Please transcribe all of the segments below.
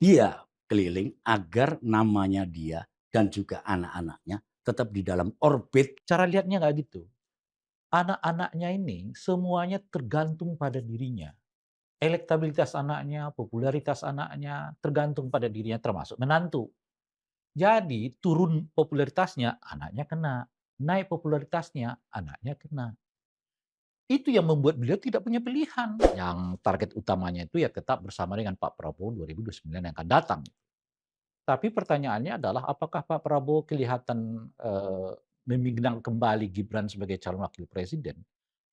dia keliling agar namanya dia dan juga anak-anaknya tetap di dalam orbit. Cara lihatnya nggak gitu. Anak-anaknya ini semuanya tergantung pada dirinya. Elektabilitas anaknya, popularitas anaknya, tergantung pada dirinya termasuk menantu. Jadi turun popularitasnya, anaknya kena. Naik popularitasnya, anaknya kena. Itu yang membuat beliau tidak punya pilihan. Yang target utamanya itu ya tetap bersama dengan Pak Prabowo 2029 yang akan datang. Tapi pertanyaannya adalah apakah Pak Prabowo kelihatan meminang kembali Gibran sebagai calon wakil presiden?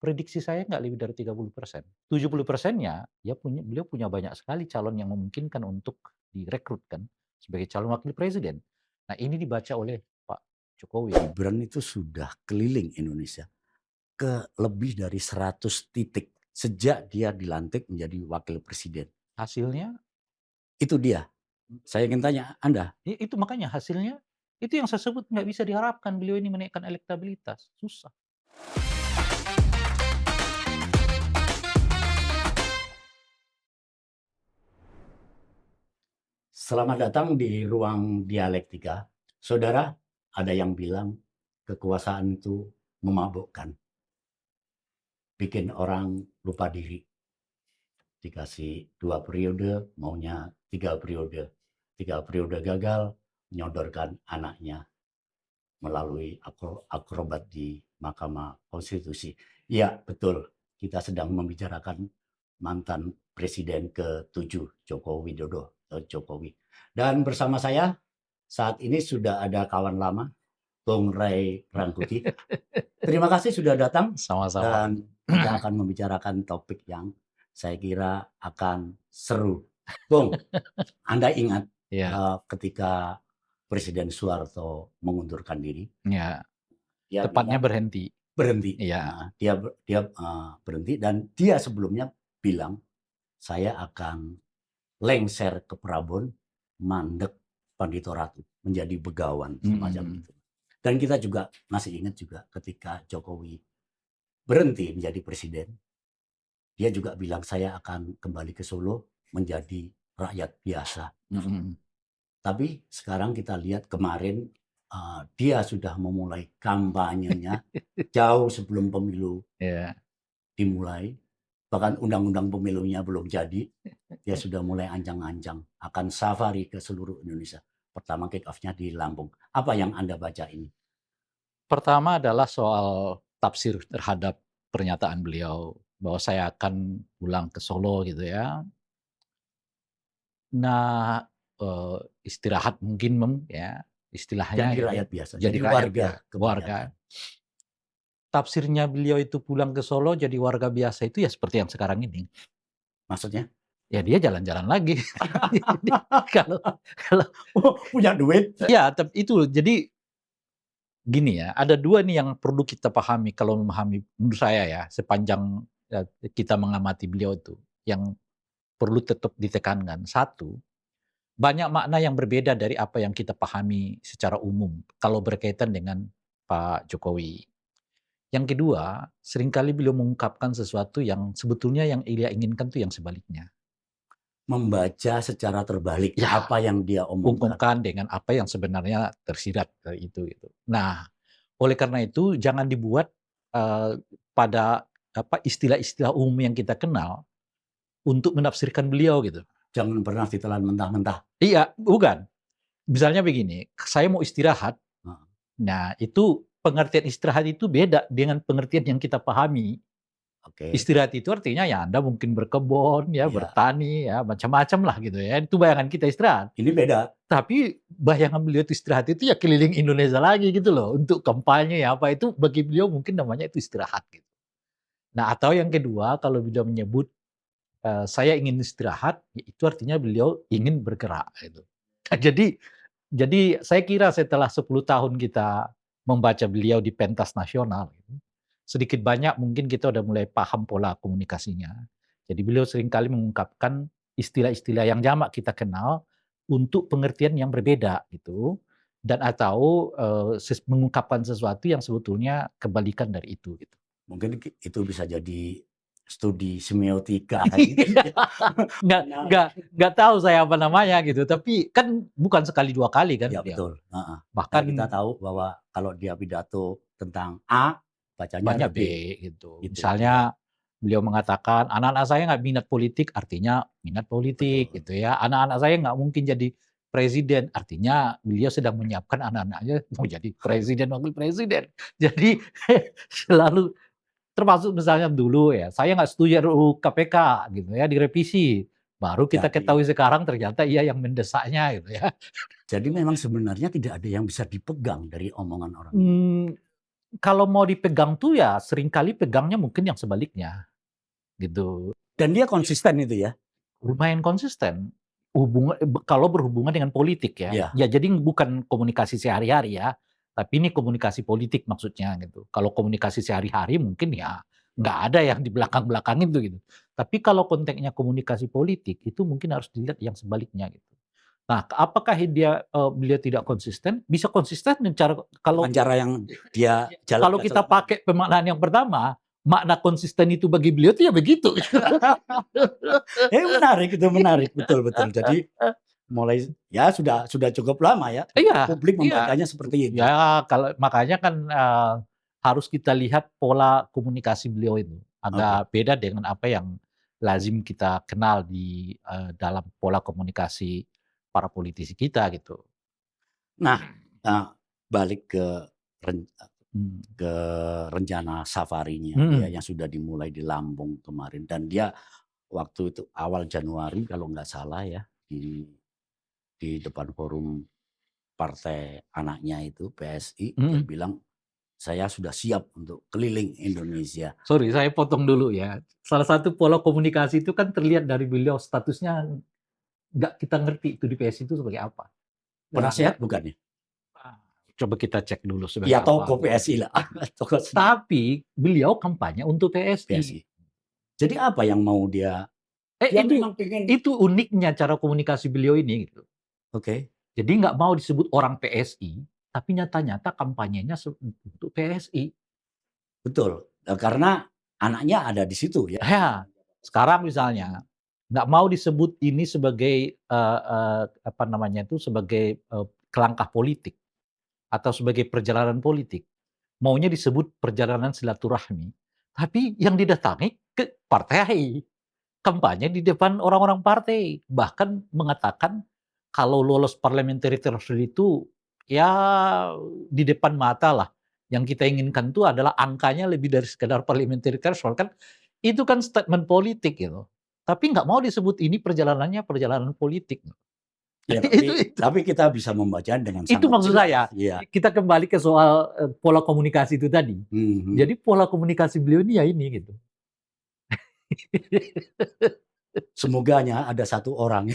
Prediksi saya nggak lebih dari 30%. 70%-nya ya beliau punya banyak sekali calon yang memungkinkan untuk direkrutkan sebagai calon wakil presiden. Nah ini dibaca oleh Pak Jokowi. Gibran itu sudah keliling Indonesia ke lebih dari 100 titik sejak dia dilantik menjadi wakil presiden. Hasilnya, Itu dia. Saya ingin tanya Anda, itu makanya hasilnya, itu yang saya sebut nggak bisa diharapkan beliau ini menaikkan elektabilitas. Susah. selamat datang di ruang dialektika. Saudara, ada yang bilang kekuasaan itu memabukkan, bikin orang lupa diri. Dikasih 2 periode, maunya 3 periode. 3 periode gagal, menyodorkan anaknya melalui akrobat di Mahkamah Konstitusi. Ya, betul. Kita sedang membicarakan mantan Presiden ke-7 Joko Widodo atau Jokowi. Dan bersama saya saat ini sudah ada kawan lama, Bung Ray Rangkuti. Terima kasih sudah datang Sama-sama. dan kita akan membicarakan topik yang saya kira akan seru. Bung, Anda ingat Ya, ketika Presiden Soeharto mengundurkan diri, ya. dia Tepatnya bilang berhenti. berhenti. Iya. Dia berhenti dan dia sebelumnya bilang saya akan lengser ke Prabon, mandek Pandito Ratu, menjadi begawan semacam Mhm. itu. Dan kita juga masih ingat juga ketika Jokowi berhenti menjadi presiden, dia juga bilang saya akan kembali ke Solo menjadi rakyat biasa. Mhm. Tapi sekarang kita lihat kemarin dia sudah memulai kampanyenya jauh sebelum pemilu Iya. dimulai. Bahkan undang-undang pemilunya belum jadi, dia sudah mulai ancang-ancang akan safari ke seluruh Indonesia. Pertama kick off-nya di Lampung. Apa yang Anda baca ini? Pertama adalah soal tafsir terhadap pernyataan beliau bahwa saya akan pulang ke Solo gitu ya. Nah, istirahat mungkin ya, istilahnya Jadi ya, rakyat biasa, jadi jadi rakyat warga biasa, warga. kebanyakan. Tafsirnya beliau itu pulang ke Solo jadi warga biasa itu ya seperti yang sekarang ini. Maksudnya, Ya dia jalan-jalan lagi. Jadi kalau kalau oh, punya duit. ya itu jadi gini ya, ada 2 nih yang perlu kita pahami kalau memahami menurut saya ya, sepanjang, kita mengamati beliau itu, yang perlu tetap ditekankan. Satu, banyak makna yang berbeda dari apa yang kita pahami secara umum kalau berkaitan dengan Pak Jokowi. Yang kedua, seringkali beliau mengungkapkan sesuatu yang sebetulnya yang ia inginkan tuh yang sebaliknya. Membaca secara terbalik Ya, apa yang dia omongkan. ungkapkan dengan apa yang sebenarnya tersirat dari itu gitu. Nah, oleh karena itu jangan dibuat, pada apa, istilah-istilah umum yang kita kenal untuk menafsirkan beliau gitu. Jangan pernah ditelan mentah-mentah. Iya, bukan. Misalnya begini, saya mau istirahat, Nah, nah itu pengertian istirahat itu beda dengan pengertian yang kita pahami. oke, Istirahat itu artinya ya Anda mungkin berkebun, ya ya, bertani, ya macam-macam lah gitu ya. Itu bayangan kita istirahat. ini beda. Tapi bayangan beliau itu istirahat itu ya keliling Indonesia lagi gitu loh. Untuk kampanye ya apa itu bagi beliau mungkin namanya itu istirahat gitu. Nah atau yang kedua kalau beliau menyebut, saya ingin istirahat, ya itu artinya beliau ingin bergerak gitu. Jadi saya kira setelah 10 tahun kita membaca beliau di pentas nasional gitu, sedikit banyak mungkin kita udah mulai paham pola komunikasinya. Jadi beliau seringkali mengungkapkan istilah-istilah yang jamak kita kenal untuk pengertian yang berbeda gitu dan atau, mengungkapkan sesuatu yang sebetulnya kebalikan dari itu gitu. Mungkin itu bisa jadi studi semiotika gitu ya. Nggak Nah, nggak tahu saya apa namanya gitu, tapi kan bukan sekali 2 kali kan ya beliau. betul, heeh. Dan Bahkan kita tahu bahwa kalau dia pidato tentang A, bacanya ada banyak B B, gitu. gitu. Misalnya beliau mengatakan, "Anak-anak saya nggak minat politik," artinya minat politik Betul. gitu ya. "Anak-anak saya nggak mungkin jadi presiden," artinya beliau sedang menyiapkan anak-anaknya mau jadi presiden, wakil presiden. Jadi selalu termasuk misalnya dulu ya, saya nggak setuju RUU KPK gitu ya, direvisi. Baru kita Jadi ketahui sekarang ternyata ia yang mendesaknya gitu ya. jadi memang sebenarnya tidak ada yang bisa dipegang dari omongan orang ini. Mmm, kalau mau dipegang tuh ya seringkali pegangnya mungkin yang sebaliknya, gitu. Dan dia konsisten itu ya? Lumayan konsisten, kalau berhubungan dengan politik ya. Iya. Ya jadi bukan komunikasi sehari-hari ya, tapi ini komunikasi politik maksudnya gitu. Kalau komunikasi sehari-hari mungkin ya nggak ada yang di belakang-belakang itu gitu. Tapi kalau konteksnya komunikasi politik itu mungkin harus dilihat yang sebaliknya gitu. Nah, apakah beliau tidak konsisten? Bisa konsisten dengan cara kalau Dengan cara yang dia kalau kita pakai pemaknaan yang pertama, makna konsisten itu bagi beliau itu ya begitu. menarik itu, menarik, betul betul. Jadi mulai ya sudah cukup lama ya, Iya, publik iya. membacanya seperti itu. Ya kalau makanya kan, harus kita lihat pola komunikasi beliau itu. Oke. Agak beda dengan apa yang lazim kita kenal dalam pola komunikasi para politisi kita gitu. Nah, eee, balik ke ren Mmm. ke rencana safarinya dia Mhm, yang sudah dimulai di Lampung kemarin dan dia waktu itu awal Januari kalau nggak salah ya, di depan forum partai anaknya itu PSI, dia mhm. bilang, "Saya sudah siap untuk keliling Indonesia." Sorry saya potong dulu ya. Salah satu pola komunikasi itu kan terlihat dari beliau statusnya nggak kita ngerti itu di PSI itu sebagai apa. Penasehat bukan ya? Ah, coba kita cek dulu sebagai Ya apa tokoh gitu. PSI lah, tokoh Tapi beliau kampanye untuk PSI. PSI. Jadi apa yang mau dia Eh dia itu memang pengen itu uniknya cara komunikasi beliau ini gitu. oke, Jadi nggak mau disebut orang PSI, tapi nyata-nyata kampanyenya untuk PSI. betul, karena anaknya ada di situ ya. Ya, sekarang misalnya nggak mau disebut ini sebagai, apa namanya itu, sebagai, langkah politik atau sebagai perjalanan politik. Maunya disebut perjalanan silaturahmi, tapi yang didatangi ke partai. Kampanye di depan orang-orang partai, bahkan mengatakan kalau lolos parliamentary threshold itu ya di depan mata lah. Yang kita inginkan itu adalah angkanya lebih dari sekedar parliamentary threshold kan itu kan statement politik gitu. Tapi nggak mau disebut ini perjalanannya perjalanan politik. Ya Itu tapi kita bisa membacanya dengan itu sangat maksud jelas, saya. iya. Kita kembali ke soal, pola komunikasi itu tadi. Mhm. Jadi pola komunikasi beliau ini ya ini gitu. Semoganya ada satu orang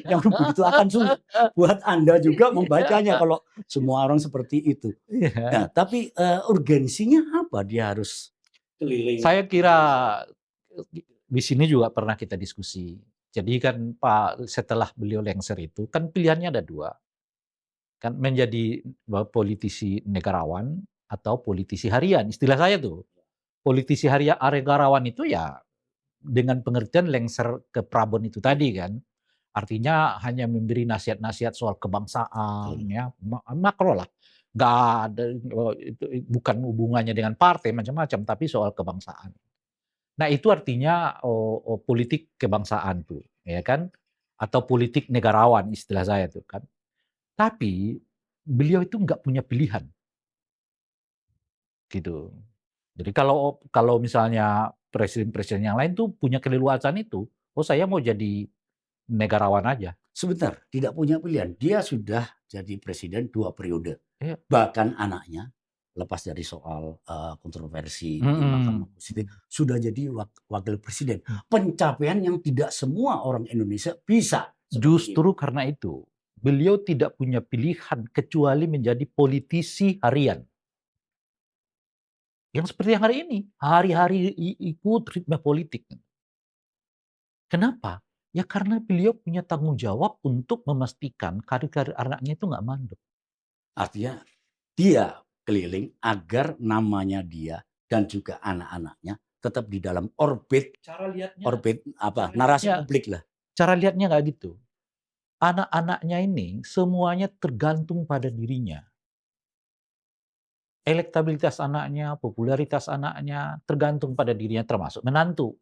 yang begitu akan sulit buat Anda juga membacanya kalau semua orang seperti itu. Iya. Nah, tapi, urgensinya apa dia harus keliling Saya kira Indonesia? di sini juga pernah kita diskusi. Jadi kan setelah beliau lengser itu kan pilihannya ada 2, kan menjadi politisi negarawan atau politisi harian, istilah saya tuh. Politisi negarawan itu ya dengan pengertian lengser ke Prabon itu tadi kan. Artinya hanya memberi nasihat-nasihat soal kebangsaan Betul. ya, makro lah. Nggak ada, itu bukan hubungannya dengan partai macam-macam, tapi soal kebangsaan. Nah itu artinya, politik kebangsaan tuh, ya kan, atau politik negarawan istilah saya tuh kan. Tapi beliau itu nggak punya pilihan, gitu. Jadi kalau kalau misalnya presiden-presiden yang lain tuh punya keleluasaan itu, "Oh saya mau jadi negarawan aja." Sebentar, tidak punya pilihan. Dia sudah jadi presiden 2 periode. Iya, Bahkan anaknya, lepas dari soal, kontroversi di Mahkamah mhm. Konstitusi, sudah jadi wakil presiden. Pencapaian yang tidak semua orang Indonesia bisa seperti itu. Justru karena itu, beliau tidak punya pilihan kecuali menjadi politisi harian. Yang seperti yang hari ini, hari-hari ikut ritme politik. Kenapa? Ya karena beliau punya tanggung jawab untuk memastikan karir-karir anaknya itu nggak mandek. Artinya dia keliling agar namanya dia dan juga anak-anaknya tetap di dalam orbit Cara lihatnya, narasi lihatnya, publik lah. cara lihatnya nggak gitu. Anak-anaknya ini semuanya tergantung pada dirinya. Elektabilitas anaknya, popularitas anaknya, tergantung pada dirinya termasuk menantu.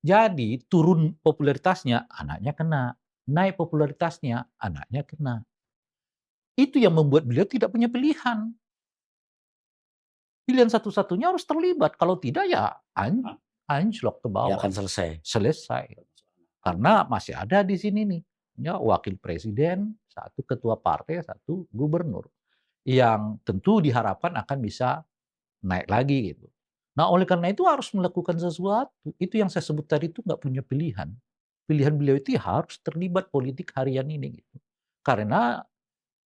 Jadi turun popularitasnya, anaknya kena. Naik popularitasnya, anaknya kena. Itu yang membuat beliau tidak punya pilihan. Pilihan satu-satunya harus terlibat. Kalau tidak ya anjlok ke Ya bawah. akan selesai. Selesai. Karena masih ada di sini nih. Ya, wakil presiden, satu ketua partai, satu gubernur. Yang tentu diharapkan akan bisa naik lagi gitu. Nah oleh karena itu harus melakukan sesuatu. Itu yang saya sebut tadi itu nggak punya pilihan. Pilihan beliau itu ya harus terlibat politik harian ini gitu. Karena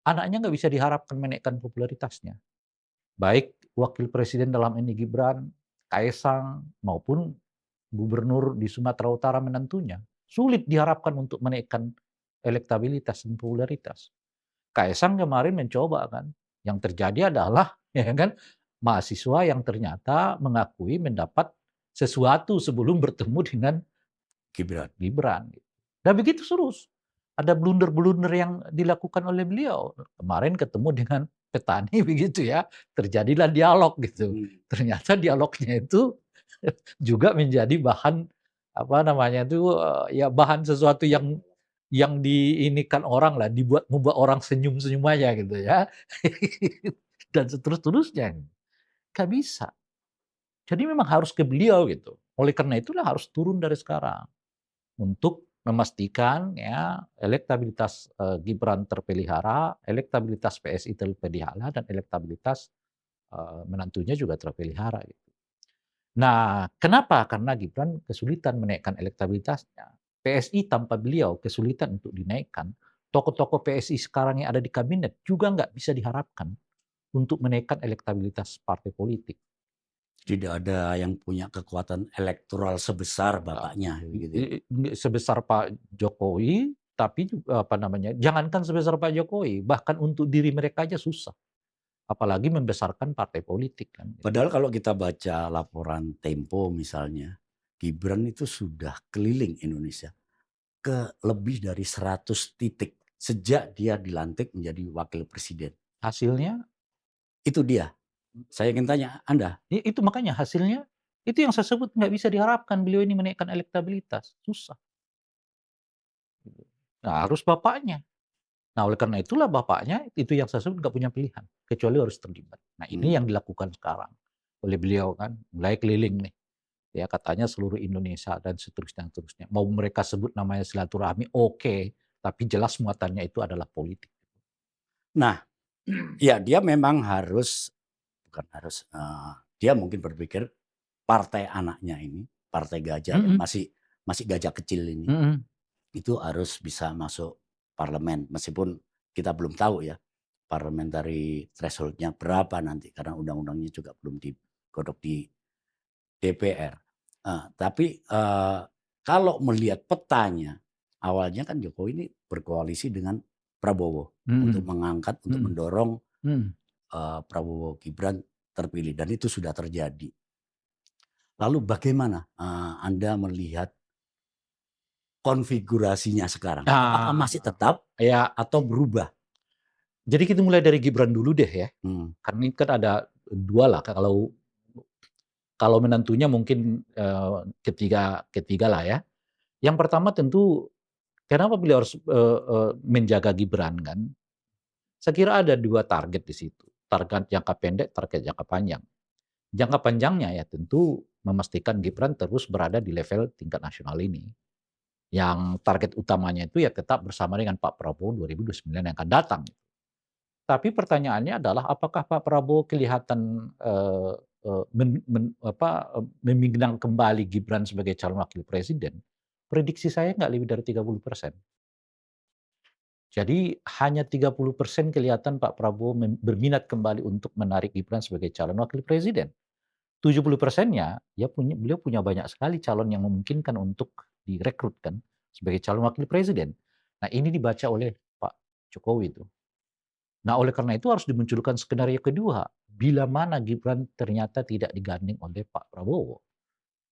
anaknya nggak bisa diharapkan menaikkan popularitasnya. Baik wakil presiden dalam ini Gibran, Kaisang, maupun gubernur di Sumatera Utara menantunya. Sulit diharapkan untuk menaikkan elektabilitas dan popularitas. Kaisang kemarin mencoba kan. Yang terjadi adalah ya kan mahasiswa yang ternyata mengakui mendapat sesuatu sebelum bertemu dengan Gibran. Dan begitu terus. Ada blunder-blunder yang dilakukan oleh beliau. Kemarin ketemu dengan petani begitu ya, terjadilah dialog gitu. Ternyata dialognya itu juga menjadi bahan apa namanya itu ya bahan sesuatu yang diinikan orang lah, membuat orang senyum-senyum aja gitu ya. Dan seterus-terusnya. Gak bisa. Jadi memang harus ke beliau gitu. Oleh karena itulah harus turun dari sekarang untuk memastikan ya elektabilitas Gibran terpelihara, elektabilitas PSI terpelihara dan elektabilitas menantunya juga terpelihara gitu. Nah, kenapa? Karena Gibran kesulitan menaikkan elektabilitasnya. PSI tanpa beliau kesulitan untuk dinaikkan. Tokoh-tokoh PSI sekarang yang ada di kabinet juga nggak bisa diharapkan untuk menaikkan elektabilitas partai politik. Tidak ada yang punya kekuatan elektoral sebesar bapaknya. Gitu. Sebesar Pak Jokowi, tapi apa namanya? Jangankan sebesar Pak Jokowi, bahkan untuk diri mereka aja susah. Apalagi membesarkan partai politik kan. Padahal kalau kita baca laporan Tempo misalnya, Gibran itu sudah keliling Indonesia ke lebih dari 100 titik sejak dia dilantik menjadi wakil presiden. Hasilnya? Itu dia. Saya ingin tanya Anda. Itu makanya hasilnya, itu yang saya sebut nggak bisa diharapkan beliau ini menaikkan elektabilitas. Susah. Nah, harus bapaknya. Nah, oleh karena itulah bapaknya, itu yang saya sebut nggak punya pilihan. Kecuali harus terlibat. Nah, ini yang dilakukan sekarang oleh beliau kan. Mulai keliling nih. Ya, katanya seluruh Indonesia dan seterusnya. Mau mereka sebut namanya silaturahmi, oke. Tapi jelas muatannya itu adalah politik. Nah, ya dia memang dia mungkin berpikir partai anaknya ini, partai gajah yang masih gajah kecil ini, itu harus bisa masuk parlemen. Meskipun kita belum tahu ya parliamentary threshold-nya berapa nanti karena undang-undangnya juga belum digodok di DPR. Tapi kalau melihat petanya, awalnya kan Jokowi ini berkoalisi dengan Prabowo untuk mengangkat, untuk mendorong Prabowo Gibran terpilih dan itu sudah terjadi. Lalu bagaimana Anda melihat konfigurasinya sekarang? Apakah masih tetap atau berubah? Jadi kita mulai dari Gibran dulu deh ya. Karena ini kan ada dua lah. Kalau menantunya mungkin ketiga lah ya. Yang pertama tentu kenapa beliau harus menjaga Gibran kan? Saya kira ada dua target di situ. Target jangka pendek, target jangka panjang. Jangka panjangnya ya tentu memastikan Gibran terus berada di level tingkat nasional ini. Yang target utamanya itu ya tetap bersama dengan Pak Prabowo 2029 yang akan datang. Tapi pertanyaannya adalah apakah Pak Prabowo kelihatan meminang kembali Gibran sebagai calon wakil presiden? Prediksi saya nggak lebih dari 30%. Jadi hanya 30% kelihatan Pak Prabowo berminat kembali untuk menarik Gibran sebagai calon wakil presiden. 70%-nya ya beliau punya banyak sekali calon yang memungkinkan untuk direkrut kan sebagai calon wakil presiden. Nah, ini dibaca oleh Pak Jokowi itu. Nah, oleh karena itu harus dimunculkan skenario kedua. Bila mana Gibran ternyata tidak digandeng oleh Pak Prabowo.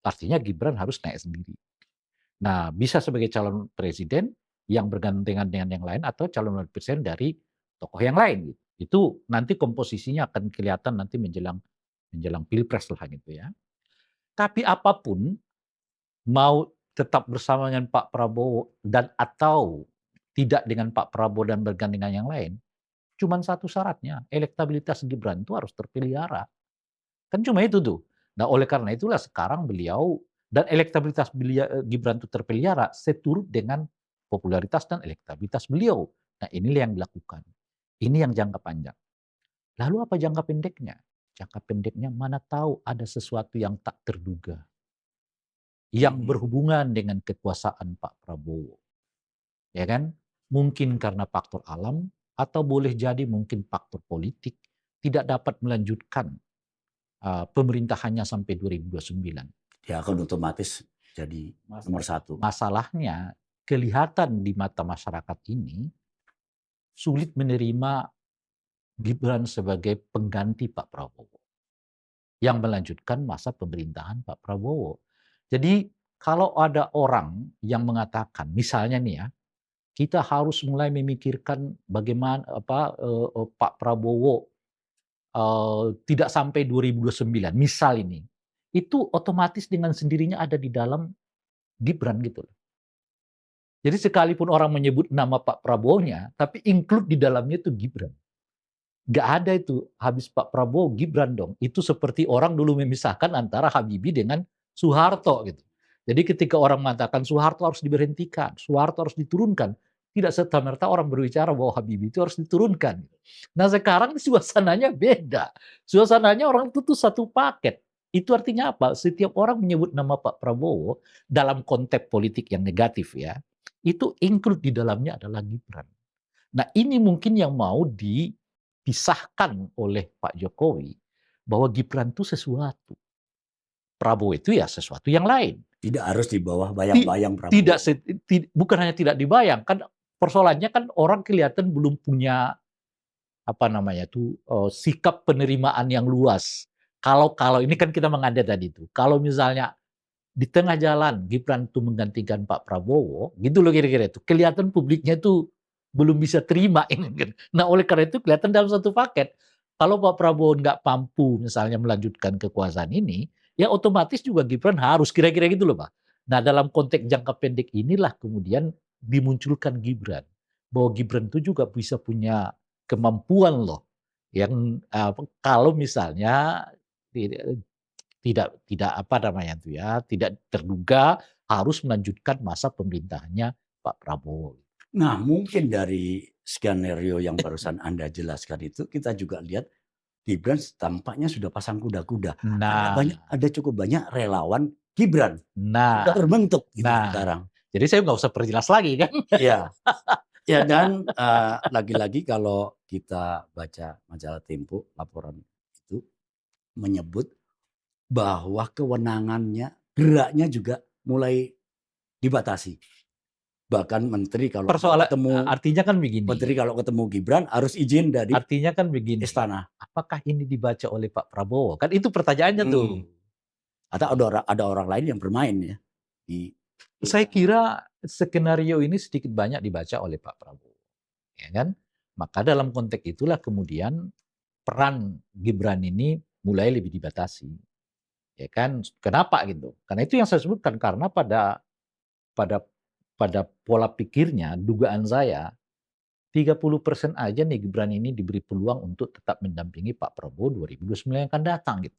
artinya Gibran harus naik sendiri. Nah, bisa sebagai calon presiden yang bergandengan dengan yang lain atau calon wakil presiden dari tokoh yang lain gitu. Itu nanti komposisinya akan kelihatan nanti menjelang menjelang pilpres lah gitu ya. Tapi apapun mau tetap bersama dengan Pak Prabowo dan atau tidak dengan Pak Prabowo dan bergandengan yang lain, cuman satu syaratnya, elektabilitas Gibran itu harus terpelihara. Kan cuma itu tuh. Nah, oleh karena itulah sekarang beliau dan elektabilitas Gibran itu terpelihara seturut dengan popularitas dan elektabilitas beliau. Nah, inilah yang dilakukan. Ini yang jangka panjang. Lalu apa jangka pendeknya? Jangka pendeknya mana tahu ada sesuatu yang tak terduga yang berhubungan dengan kekuasaan Pak Prabowo. Ya kan? Mungkin karena faktor alam atau boleh jadi mungkin faktor politik tidak dapat melanjutkan pemerintahannya sampai 2029. Dia akan otomatis jadi nomor satu. Masalahnya kelihatan di mata masyarakat ini sulit menerima Gibran sebagai pengganti Pak Prabowo yang melanjutkan masa pemerintahan Pak Prabowo. Jadi kalau ada orang yang mengatakan, misalnya nih ya, kita harus mulai memikirkan bagaimana Pak Prabowo tidak sampai 2029, misal ini, itu otomatis dengan sendirinya ada di dalam Gibran gitu loh. Jadi sekalipun orang menyebut nama Pak Prabowo-nya, tapi include di dalamnya itu Gibran. Nggak ada itu habis Pak Prabowo Gibran dong. Itu seperti orang dulu memisahkan antara Habibie dengan Soeharto gitu. Jadi ketika orang mengatakan Soeharto harus diberhentikan, Soeharto harus diturunkan, tidak serta-merta orang berbicara bahwa Habibie itu harus diturunkan. Nah sekarang suasananya beda. Suasananya orang itu tuh satu paket. Itu artinya apa? Setiap orang menyebut nama Pak Prabowo dalam konteks politik yang negatif ya, itu include di dalamnya adalah Gibran. Nah ini mungkin yang mau dipisahkan oleh Pak Jokowi bahwa Gibran itu sesuatu. Prabowo itu ya sesuatu yang lain. Tidak harus di bawah bayang-bayang Prabowo. Bukan hanya tidak dibayang, kan persoalannya kan orang kelihatan belum punya apa namanya tuh sikap penerimaan yang luas. Kalau ini kan kita mengandai tadi itu. Kalau misalnya di tengah jalan Gibran itu menggantikan Pak Prabowo, gitu loh kira-kira itu. Kelihatan publiknya itu belum bisa terima ini kan. Nah oleh karena itu kelihatan dalam satu paket. Kalau Pak Prabowo nggak mampu misalnya melanjutkan kekuasaan ini, ya otomatis juga Gibran harus kira-kira gitu loh Pak. Nah dalam konteks jangka pendek inilah kemudian dimunculkan Gibran. Bahwa Gibran itu juga bisa punya kemampuan loh. Yang kalau misalnya tidak apa namanya itu ya, tidak terduga harus melanjutkan masa pemerintahannya Pak Prabowo. Nah, mungkin dari skenario yang barusan Anda jelaskan itu kita juga lihat Gibran tampaknya sudah pasang kuda-kuda. Nah, Ada cukup banyak relawan Gibran sudah nah, terbentuk gitu nah. sekarang. Jadi saya nggak usah perjelas lagi kan? Iya. Ya dan lagi-lagi kalau kita baca majalah Tempo, laporan itu menyebut bahwa kewenangannya, geraknya juga mulai dibatasi. Bahkan menteri kalau ketemu artinya kan begini. Menteri kalau ketemu Gibran harus izin dari artinya kan begini. istana. Apakah ini dibaca oleh Pak Prabowo? Kan itu pertanyaannya tuh. Atau ada orang lain yang bermain ya Saya kira skenario ini sedikit banyak dibaca oleh Pak Prabowo. Ya kan? Maka dalam konteks itulah kemudian peran Gibran ini mulai lebih dibatasi. Ya kan? Kenapa gitu? Karena itu yang saya sebutkan, karena pada pola pikirnya, dugaan saya 30% aja nih Gibran ini diberi peluang untuk tetap mendampingi Pak Prabowo 2029 yang akan datang gitu.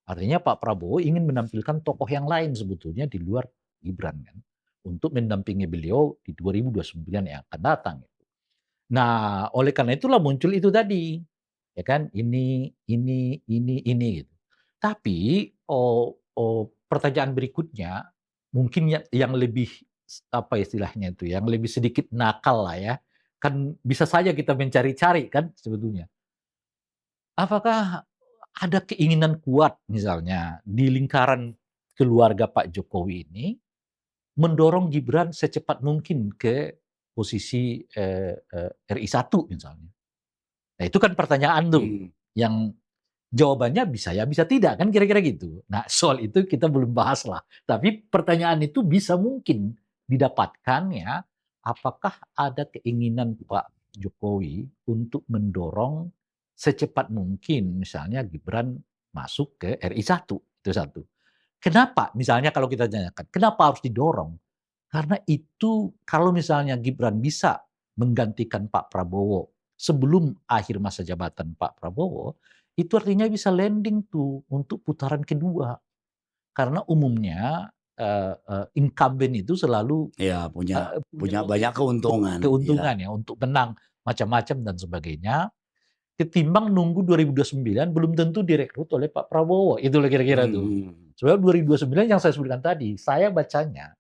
Artinya Pak Prabowo ingin menampilkan tokoh yang lain sebetulnya di luar Gibran kan, untuk mendampingi beliau di 2029 yang akan datang gitu. Nah, oleh karena itulah muncul itu tadi. Ya kan? Ini gitu. Tapi pertanyaan berikutnya mungkin yang lebih apa istilahnya itu, yang lebih sedikit nakal lah ya. Kan bisa saja kita mencari-cari kan sebetulnya. Apakah ada keinginan kuat misalnya di lingkaran keluarga Pak Jokowi ini mendorong Gibran secepat mungkin ke posisi RI 1 misalnya. Nah itu kan pertanyaan tuh yang Jawabannya bisa ya, bisa tidak, kan kira-kira gitu. Nah, soal itu kita belum bahas lah. Tapi pertanyaan itu bisa mungkin didapatkan ya, apakah ada keinginan Pak Jokowi untuk mendorong secepat mungkin misalnya Gibran masuk ke RI 1, itu satu. Kenapa? Misalnya kalau kita tanyakan, kenapa harus didorong? Karena itu kalau misalnya Gibran bisa menggantikan Pak Prabowo sebelum akhir masa jabatan Pak Prabowo, itu artinya bisa landing tuh untuk putaran kedua. Karena umumnya incumbent itu selalu Ya, punya punya banyak keuntungan. keuntungan Ya. ya untuk menang macam-macam dan sebagainya. Ketimbang nunggu 2029 belum tentu direkrut oleh Pak Prabowo. Itu lah kira-kira tuh. Hmm. Sebab 2029 yang saya sebutkan tadi, saya bacanya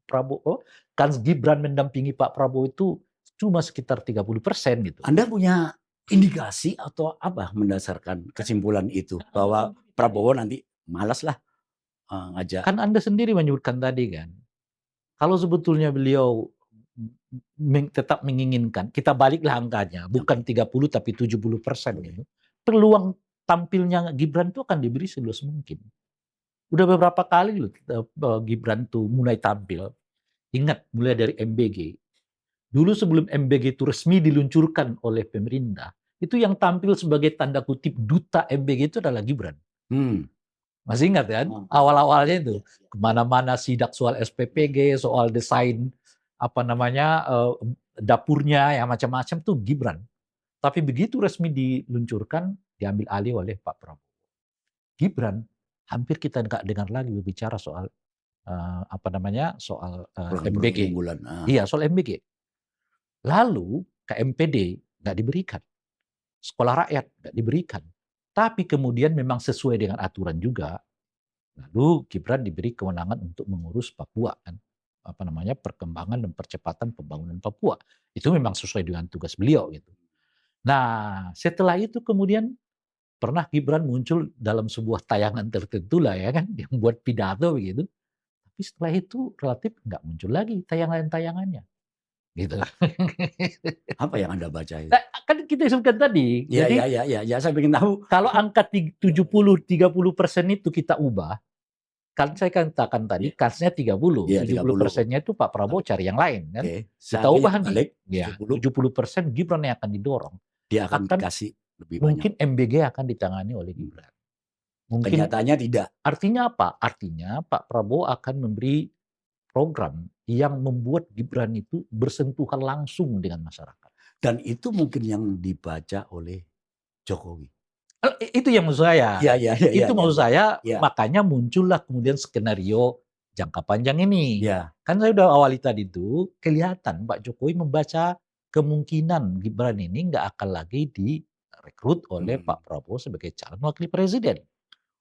Prabowo, kans Gibran mendampingi Pak Prabowo itu cuma sekitar 30% gitu. Anda punya indikasi atau apa mendasarkan kesimpulan itu bahwa Prabowo nanti malas lah ngajak. Kan Anda sendiri menyebutkan tadi kan, kalau sebetulnya beliau tetap menginginkan, kita baliklah angkanya, bukan 30 tapi 70% gitu. Peluang tampilnya Gibran itu akan diberi seluas mungkin. Udah beberapa kali loh Gibran tuh mulai tampil. Ingat mulai dari MBG. Dulu sebelum MBG itu resmi diluncurkan oleh pemerintah, itu yang tampil sebagai tanda kutip duta MBG itu adalah Gibran. Hmm. Masih ingat kan? Awal-awalnya itu kemana-mana sidak soal SPPG, soal desain apa namanya dapurnya yang macam-macam tuh Gibran. Tapi begitu resmi diluncurkan, diambil alih oleh Pak Prabowo. Gibran hampir kita nggak dengar lagi berbicara soal apa namanya soal MBG. Iya, soal MBG. Lalu ke MPD nggak diberikan, sekolah rakyat nggak diberikan. Tapi kemudian memang sesuai dengan aturan juga. Lalu Gibran diberi kewenangan untuk mengurus Papua kan, apa namanya perkembangan dan percepatan pembangunan Papua. Itu memang sesuai dengan tugas beliau gitu. Nah, setelah itu kemudian pernah Gibran muncul dalam sebuah tayangan tertentu lah ya kan, yang buat pidato begitu. Tapi setelah itu relatif nggak muncul lagi tayangan-tayangannya. Gitu. Apa yang Anda baca itu? Nah, kan kita sebutkan tadi. Ya, Jadi ya, saya ingin tahu. kalau angka 70-30% itu kita ubah, kan saya katakan tadi kansnya 30, Ya, 70%-nya itu Pak Prabowo cari yang lain kan. Oke. Kita ubah nih. Balik, Ya, 70. 70% Gibran yang akan didorong. Dia akan dikasih lebih Mungkin banyak. MBG akan ditangani oleh Gibran. Mungkin Kenyataannya tidak. artinya apa? Artinya Pak Prabowo akan memberi program yang membuat Gibran itu bersentuhan langsung dengan masyarakat. Dan itu mungkin yang dibaca oleh Jokowi. Itu yang maksud saya. Itu maksud saya, makanya muncullah kemudian skenario jangka panjang ini. Ya. Kan saya udah awali tadi itu, kelihatan Pak Jokowi membaca kemungkinan Gibran ini nggak akan lagi direkrut oleh Pak Prabowo sebagai calon wakil presiden.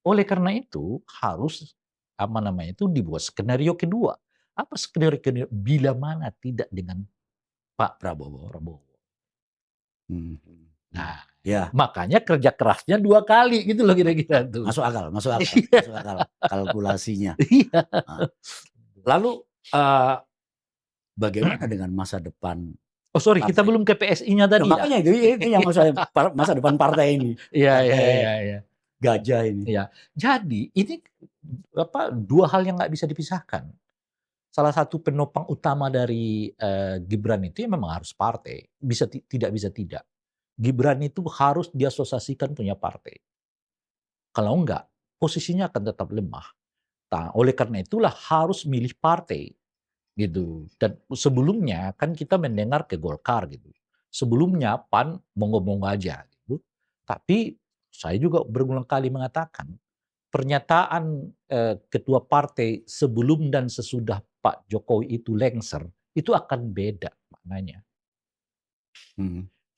Oleh karena itu harus dibuat skenario kedua. Apa skenario kedua? Bila mana tidak dengan Pak Prabowo. Nah, ya. Makanya kerja kerasnya 2 kali gitu loh kira-kira tuh. Masuk akal. Kalkulasinya. Lalu bagaimana dengan masa depan? Oh sorry, kita belum ke PSI-nya tadi. Makanya itu yang masa depan partai ini. Iya. Gajah ini. Iya. Jadi ini dua hal yang nggak bisa dipisahkan. Salah satu penopang utama dari Gibran itu ya memang harus partai. Tidak bisa tidak. Gibran itu harus diasosiasikan punya partai. Kalau enggak, posisinya akan tetap lemah. Nah, oleh karena itulah harus milih partai. Gitu. Dan sebelumnya kan kita mendengar ke Golkar gitu. Sebelumnya PAN monggo-monggo aja gitu. Tapi saya juga berulang kali mengatakan pernyataan ketua partai sebelum dan sesudah Pak Jokowi itu lengser itu akan beda maknanya.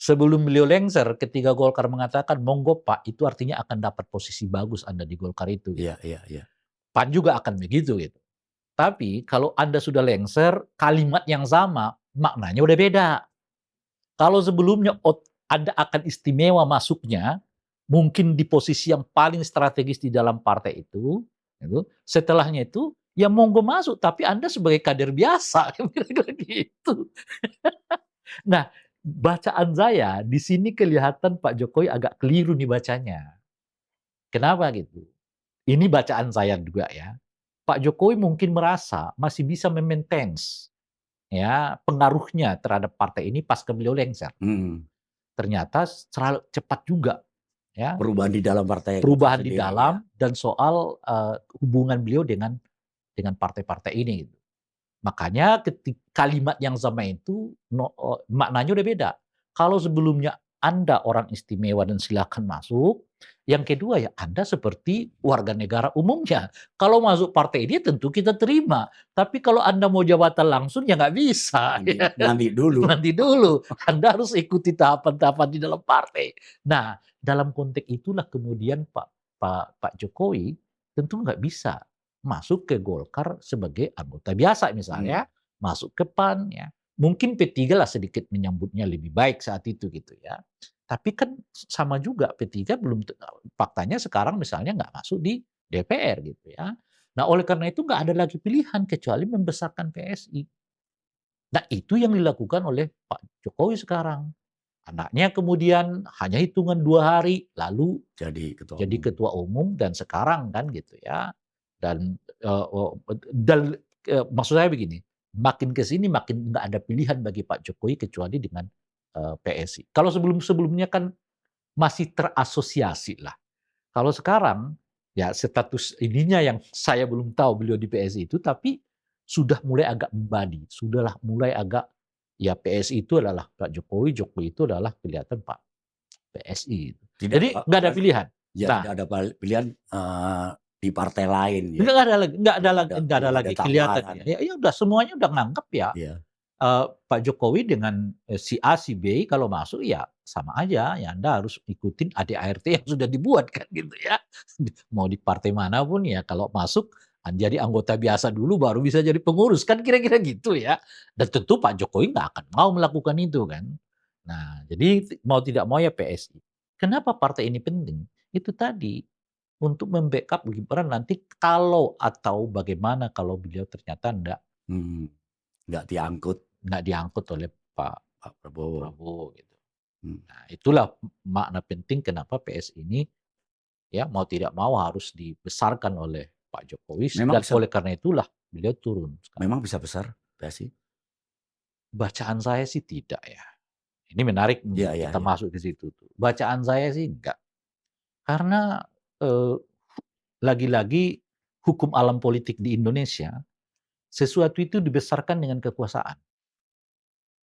Sebelum beliau lengser, ketika Golkar mengatakan monggo Pak, itu artinya akan dapat posisi bagus Anda di Golkar itu. Iya. PAN juga akan begitu gitu. Tapi kalau Anda sudah lengser, kalimat yang sama, maknanya udah beda. Kalau sebelumnya Anda akan istimewa masuknya, mungkin di posisi yang paling strategis di dalam partai itu, setelahnya itu, ya monggo masuk, tapi Anda sebagai kader biasa, kira-kira gitu. Nah, bacaan saya di sini kelihatan Pak Jokowi agak keliru nih bacanya. Kenapa gitu? Ini bacaan saya juga ya. Pak Jokowi mungkin merasa masih bisa memaintain ya pengaruhnya terhadap partai ini pasca beliau lengser. Hmm. Ternyata terlalu cepat juga ya Perubahan di dalam partai itu perubahan di sendiri ya. dalam dan soal hubungan beliau dengan partai-partai ini. Gitu. Makanya kalimat yang sama itu maknanya udah beda. Kalau sebelumnya Anda orang istimewa dan silakan masuk, yang kedua ya Anda seperti warga negara umumnya. Kalau masuk partai ini tentu kita terima, tapi kalau Anda mau jabatan langsung ya nggak bisa. Nanti, Ya. nanti dulu. Nanti dulu, Anda harus ikuti tahapan-tahapan di dalam partai. Nah, dalam konteks itulah kemudian Pak Jokowi tentu nggak bisa masuk ke Golkar sebagai anggota biasa misalnya, masuk ke PAN ya. Mungkin P3 lah sedikit menyambutnya lebih baik saat itu gitu ya. Tapi kan sama juga P3 belum faktanya sekarang misalnya nggak masuk di DPR gitu ya. Nah oleh karena itu nggak ada lagi pilihan kecuali membesarkan PSI. Nah itu yang dilakukan oleh Pak Jokowi sekarang. Anaknya kemudian hanya hitungan 2 hari lalu Jadi ketua jadi umum. ketua umum dan sekarang kan gitu ya. Dan dan maksud saya begini, makin ke sini makin nggak ada pilihan bagi Pak Jokowi kecuali dengan PSI. Kalau sebelum-sebelumnya kan masih terasosiasi lah. Kalau sekarang ya status ininya yang saya belum tahu beliau di PSI itu, tapi sudah mulai agak membadi, sudahlah mulai agak ya PSI itu adalah Pak Jokowi, Jokowi itu adalah kelihatan Pak PSI. Tidak Jadi nggak ada pilihan. ya Nah, tidak ada pilihan di partai lain ya. nggak ada lagi, nggak ada Belum ada lagi kelihatan tawaran. ya. Ya udah semuanya udah nganggap ya Iya. Pak Jokowi dengan si A si B kalau masuk ya sama aja ya Anda harus ikutin ADART yang sudah dibuat kan gitu ya. Mau di partai manapun ya kalau masuk jadi anggota biasa dulu baru bisa jadi pengurus kan kira-kira gitu ya. Dan tentu Pak Jokowi nggak akan mau melakukan itu kan. Nah jadi mau tidak mau ya PSI. Kenapa partai ini penting? Itu tadi untuk membackup Gibran nanti kalau atau bagaimana kalau beliau ternyata Hmm. Nggak diangkut nggak diangkut oleh Pak Pak Prabowo. Prabowo gitu. Hmm. Nah, itulah makna penting kenapa PS ini ya mau tidak mau harus dibesarkan oleh Pak Jokowi Memang dan bisa oleh karena itulah beliau turun sekarang. memang bisa besar PSI. Bacaan saya sih tidak ya. Ini menarik Iya, iya, kita iya. masuk ke situ tuh. Bacaan saya sih enggak. Karena eh, lagi-lagi hukum alam politik di Indonesia sesuatu itu dibesarkan dengan kekuasaan.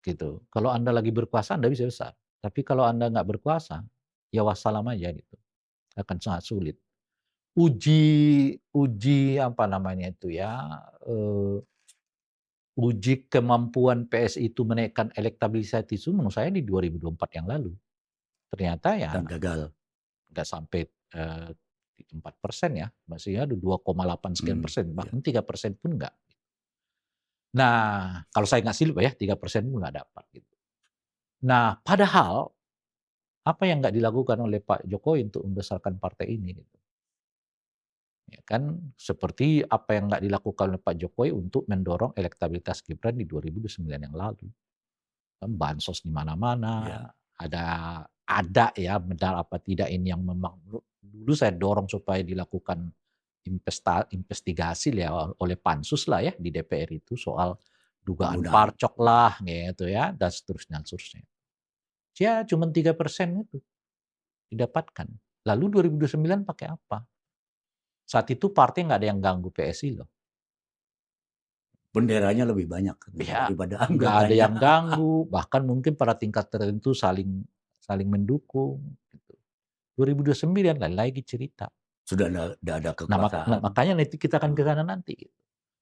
Gitu. Kalau Anda lagi berkuasa Anda bisa besar. Tapi kalau Anda nggak berkuasa, ya wassalam aja gitu. Akan sangat sulit. Uji uji apa namanya itu ya, uji kemampuan PSI itu menaikkan elektabilitas itu menurut saya di 2024 yang lalu. Ternyata ya Dan gagal. nggak sampai 4% ya, masih ada 2,8 sekian persen, Iya. bahkan 3% pun enggak. Nah, kalau saya nggak silap ya 3% pun nggak dapat gitu. Nah, padahal apa yang nggak dilakukan oleh Pak Jokowi untuk membesarkan partai ini gitu. Ya kan seperti apa yang nggak dilakukan oleh Pak Jokowi untuk mendorong elektabilitas Gibran di 2009 yang lalu. Kan bansos di mana-mana, Iya. ada ya benar apa tidak ini yang memang dulu saya dorong supaya dilakukan investigasi ya oleh pansus lah ya di DPR itu soal dugaan Penggunaan. parcok lah gitu ya dan seterusnya seterusnya. Ya cuma 3% itu didapatkan. Lalu 2029 pakai apa? Saat itu partai nggak ada yang ganggu PSI loh. Benderanya lebih banyak Ya, daripada nggak ada anggotanya. yang ganggu, bahkan mungkin pada tingkat tertentu saling saling mendukung. Gitu. 2029 lain lagi cerita. Sudah tidak ada Nah, kekuasaan. makanya nanti kita akan ke sana nanti. Gitu.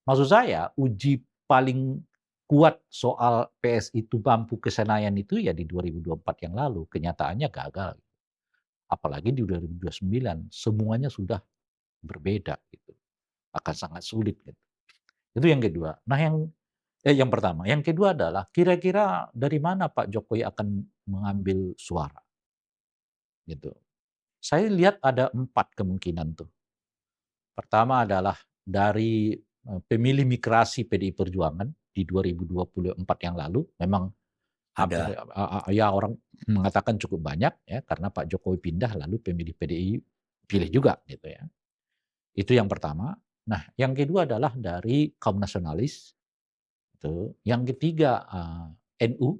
Maksud saya uji paling kuat soal PS itu mampu ke Senayan itu ya di 2024 yang lalu. Kenyataannya gagal. Apalagi di 2029 semuanya sudah berbeda gitu. Akan sangat sulit gitu. Itu yang kedua. Nah, yang pertama, yang kedua adalah kira-kira dari mana Pak Jokowi akan mengambil suara, gitu. Saya lihat ada 4 kemungkinan tuh. Pertama adalah dari pemilih migrasi PDI Perjuangan di 2024 yang lalu, memang Ada. Ya orang mengatakan cukup banyak ya karena Pak Jokowi pindah lalu pemilih PDI pilih juga gitu ya. Itu yang pertama. Nah, yang kedua adalah dari kaum nasionalis itu. Yang ketiga NU.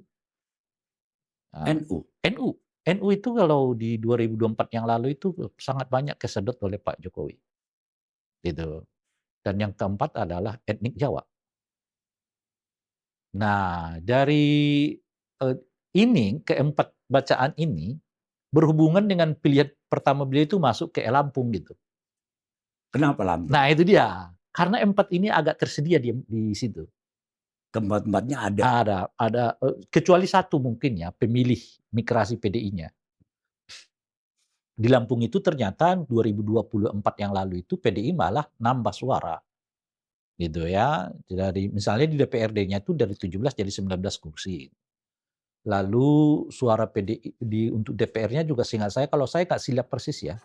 NU. NU. NU itu kalau di 2024 yang lalu itu sangat banyak kesedot oleh Pak Jokowi. Gitu. Dan yang keempat adalah etnik Jawa. Nah, dari ini keempat bacaan ini berhubungan dengan pilihan pertama beliau itu masuk ke Lampung gitu. Kenapa Lampung? Nah, itu dia. Karena empat ini agak tersedia di situ. Tempat-tempatnya ada. Ada kecuali satu mungkin ya, pemilih migrasi PDI-nya. Di Lampung itu ternyata 2024 yang lalu itu PDI malah nambah suara. Gitu ya. Dari misalnya di DPRD-nya itu dari 17 jadi 19 kursi. Lalu suara PDI untuk DPR-nya juga seingat saya, kalau saya nggak silap persis ya,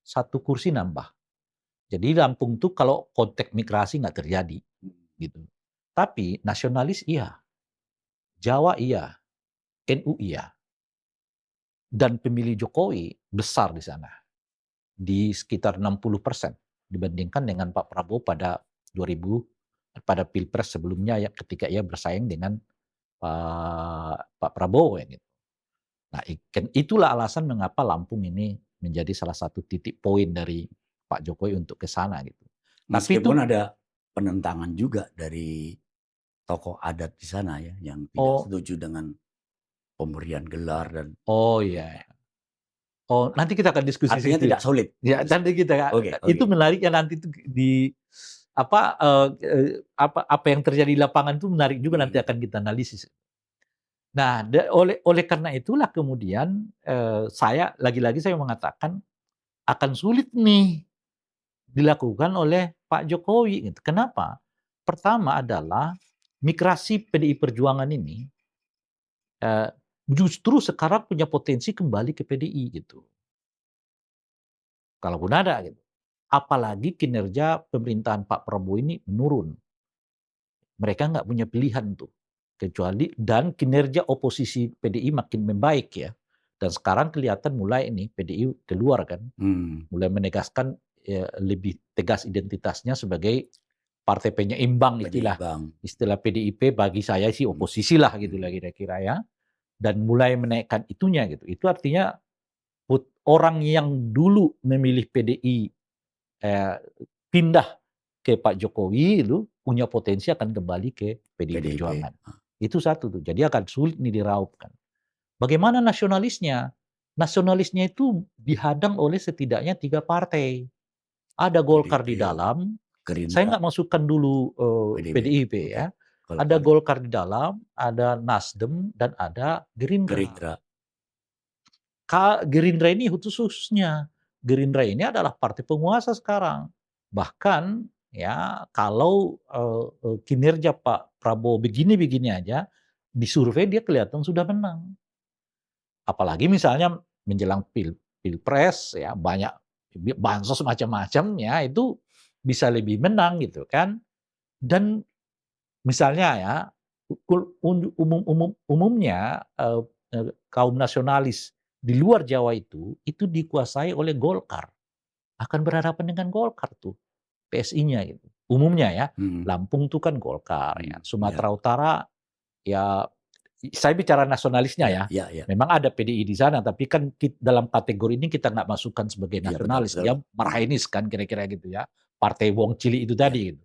satu kursi nambah. Jadi Lampung tuh kalau konteks migrasi nggak terjadi, gitu. Tapi nasionalis iya, Jawa iya, NU iya, dan pemilih Jokowi besar di sana, di sekitar 60% dibandingkan dengan Pak Prabowo pada 2000 pada Pilpres sebelumnya ya ketika ia bersaing dengan Pak Prabowo ya gitu. Nah, itulah alasan mengapa Lampung ini menjadi salah satu titik poin dari Pak Jokowi untuk ke sana gitu. Tapi itu Meskipun ada penentangan juga dari tokoh adat di sana ya yang tidak setuju dengan pemberian gelar dan iya. Nanti kita akan diskusi artinya situ. tidak sulit. Ya, nanti kita Oke. itu menariknya nanti itu di apa yang terjadi di lapangan itu menarik juga nanti akan kita analisis. Nah, oleh karena itulah kemudian saya lagi-lagi saya mengatakan akan sulit nih dilakukan oleh Pak Jokowi gitu. Kenapa? Pertama adalah migrasi PDI Perjuangan ini justru sekarang punya potensi kembali ke PDI gitu. Kalaupun ada gitu. Apalagi kinerja pemerintahan Pak Prabowo ini menurun. Mereka nggak punya pilihan tuh. Kecuali dan kinerja oposisi PDI makin membaik ya. Dan sekarang kelihatan mulai ini PDI keluar kan. Mulai menegaskan ya, lebih tegas identitasnya sebagai partai penyeimbang istilah PDIP bagi saya sih oposisi lah gitu lah kira-kira ya. Dan mulai menaikkan itunya gitu. Itu artinya orang yang dulu memilih PDI pindah ke Pak Jokowi itu punya potensi akan kembali ke PDI Perjuangan. Itu satu tuh. Jadi akan sulit nih diraup kan. Bagaimana nasionalisnya? Nasionalisnya itu dihadang oleh setidaknya 3 partai. Ada Golkar di dalam. Saya nggak masukkan dulu PDIP ya. Ada Golkar di dalam, ada Nasdem dan ada Gerindra. Gerindra ini khususnya. Gerindra ini adalah partai penguasa sekarang. Bahkan ya kalau kinerja Pak Prabowo begini-begini aja, di survei dia kelihatan sudah menang. Apalagi misalnya menjelang pilpres ya banyak bansos macam-macam ya itu bisa lebih menang gitu kan. Dan misalnya ya umumnya kaum nasionalis di luar Jawa itu dikuasai oleh Golkar. Akan berhadapan dengan Golkar tuh, PSI-nya gitu. Umumnya ya, Lampung tuh kan Golkar ya. Sumatera Utara ya, saya bicara nasionalisnya ya. Memang ada PDI di sana, tapi kan dalam kategori ini kita nggak masukkan sebagai nasionalis. Dia marhainis kan kira-kira gitu ya. Partai Wong Cili itu tadi gitu.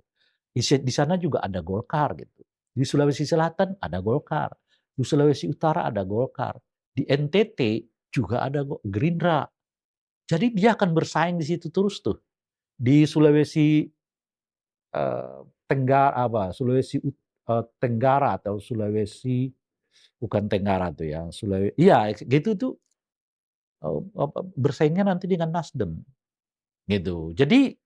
Di sana juga ada Golkar gitu. Di Sulawesi Selatan ada Golkar. Di Sulawesi Utara ada Golkar. Di NTT juga ada Gerindra. Jadi dia akan bersaing di situ terus tuh. Di Sulawesi Sulawesi Tenggara atau Sulawesi bukan Tenggara tuh ya. Iya gitu tuh bersaingnya nanti dengan Nasdem. Gitu. Jadi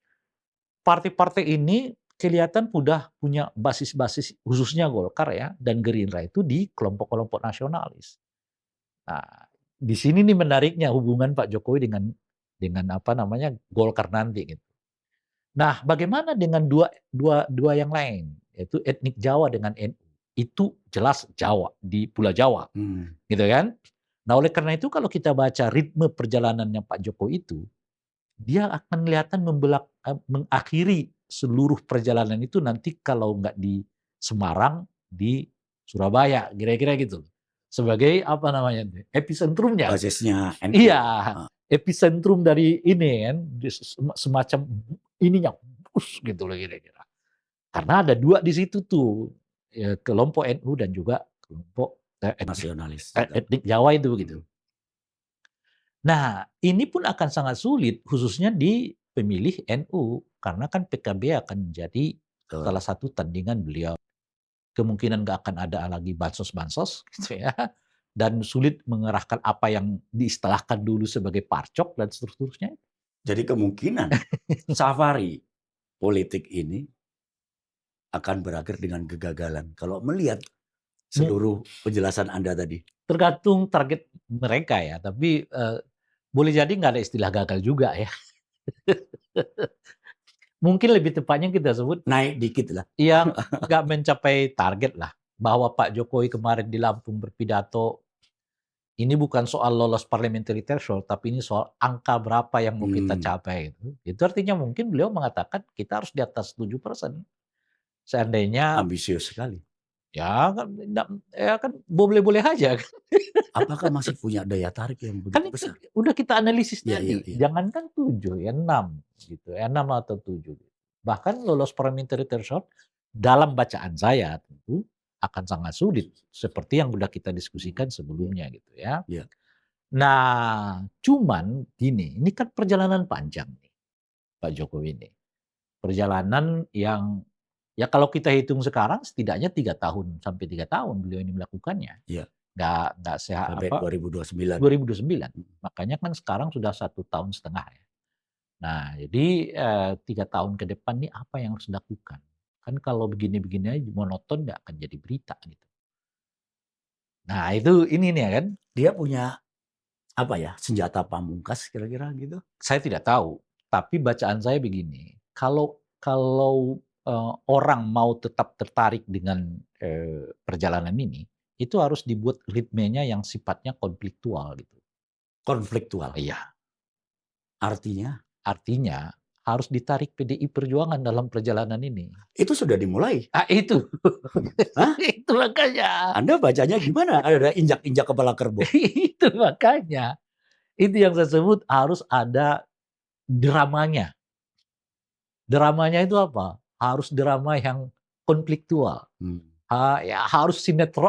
partai-partai ini kelihatan udah punya basis-basis khususnya Golkar ya dan Gerindra itu di kelompok-kelompok nasionalis. Nah, di sini nih menariknya hubungan Pak Jokowi dengan apa namanya Golkar nanti gitu. Nah, bagaimana dengan dua yang lain yaitu etnik Jawa dengan NU? itu jelas Jawa, di Pulau Jawa, gitu kan. Nah oleh karena itu kalau kita baca ritme perjalanannya Pak Jokowi itu, dia akan kelihatan mengakhiri seluruh perjalanan itu nanti kalau nggak di Semarang, di Surabaya, kira-kira gitu. Sebagai apa namanya, epicentrumnya. Basisnya NU. Iya, epicentrum dari ini kan, semacam ininya, gitu loh kira-kira. Karena ada dua di situ tuh, ya, kelompok NU dan juga kelompok Nasionalis. etnik Jawa itu begitu. Nah, ini pun akan sangat sulit khususnya di pemilih NU karena kan PKB akan menjadi salah satu tandingan beliau. Kemungkinan nggak akan ada lagi bansos-bansos gitu ya. Dan sulit mengerahkan apa yang diistilahkan dulu sebagai parcok dan seterusnya. Jadi kemungkinan safari politik ini akan berakhir dengan kegagalan. Kalau melihat seluruh penjelasan Anda tadi. Tergantung target mereka ya, tapi boleh jadi nggak ada istilah gagal juga ya. Mungkin lebih tepatnya kita sebut naik dikit lah. Yang nggak mencapai target lah. Bahwa Pak Jokowi kemarin di Lampung berpidato, ini bukan soal lolos parliamentary threshold, tapi ini soal angka berapa yang mau kita capai. Itu artinya mungkin beliau mengatakan kita harus di atas 7%. Seandainya ambisius sekali. Ya kan boleh-boleh aja. Apakah masih punya daya tarik yang begitu besar? Udah kita analisis Ya, tadi. ya. Jangankan 7 ya 6 gitu. 6 atau 7. Bahkan lolos parliamentary threshold dalam bacaan saya tentu akan sangat sulit seperti yang sudah kita diskusikan sebelumnya gitu ya. Ya. Nah, cuman gini, ini kan perjalanan panjang nih Pak Jokowi ini. Perjalanan yang ya kalau kita hitung sekarang setidaknya 3 tahun sampai 3 tahun beliau ini melakukannya. Iya. Nggak sehat Sampai apa 2029. 2029. Makanya kan sekarang sudah 1,5 tahun ya. Nah, jadi 3 tahun ke depan nih apa yang harus dilakukan? Kan kalau begini-begini aja monoton nggak akan jadi berita gitu. Nah, itu ini nih kan. Dia punya apa ya, senjata pamungkas kira-kira gitu? Saya tidak tahu, tapi bacaan saya begini, kalau orang mau tetap tertarik dengan perjalanan ini, itu harus dibuat ritmenya yang sifatnya konfliktual gitu. Konfliktual? Iya. Artinya? Artinya harus ditarik PDI Perjuangan dalam perjalanan ini. Itu sudah dimulai? Itu. Hah? Itu makanya. Anda bacanya gimana? Ada injak-injak kepala kerbau? Itu makanya. Itu yang saya sebut harus ada dramanya. Dramanya itu apa? Harus drama yang konfliktual. Ya harus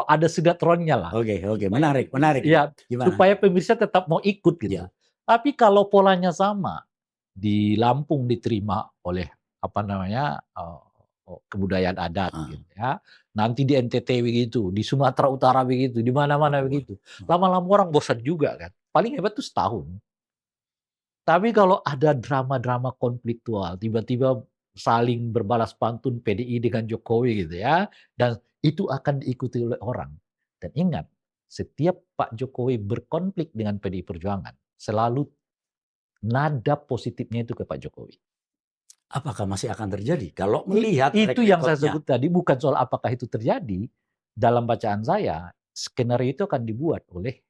ada sinetronnya lah. Oke, menarik. Ya, gimana? supaya pemirsa tetap mau ikut gitu. Ya. Tapi kalau polanya sama, di Lampung diterima oleh apa namanya kebudayaan adat gitu ya. Nanti di NTT begitu, di Sumatera Utara begitu, di mana-mana begitu. Lama-lama orang bosan juga kan. Paling hebat tuh setahun. Tapi kalau ada drama-drama konfliktual, tiba-tiba saling berbalas pantun PDI dengan Jokowi gitu ya, dan itu akan diikuti oleh orang. Dan ingat, setiap Pak Jokowi berkonflik dengan PDI Perjuangan, selalu nada positifnya itu ke Pak Jokowi. Apakah masih akan terjadi? Kalau melihat itu yang saya sebut tadi, bukan soal apakah itu terjadi, dalam bacaan saya, skenario itu akan dibuat oleh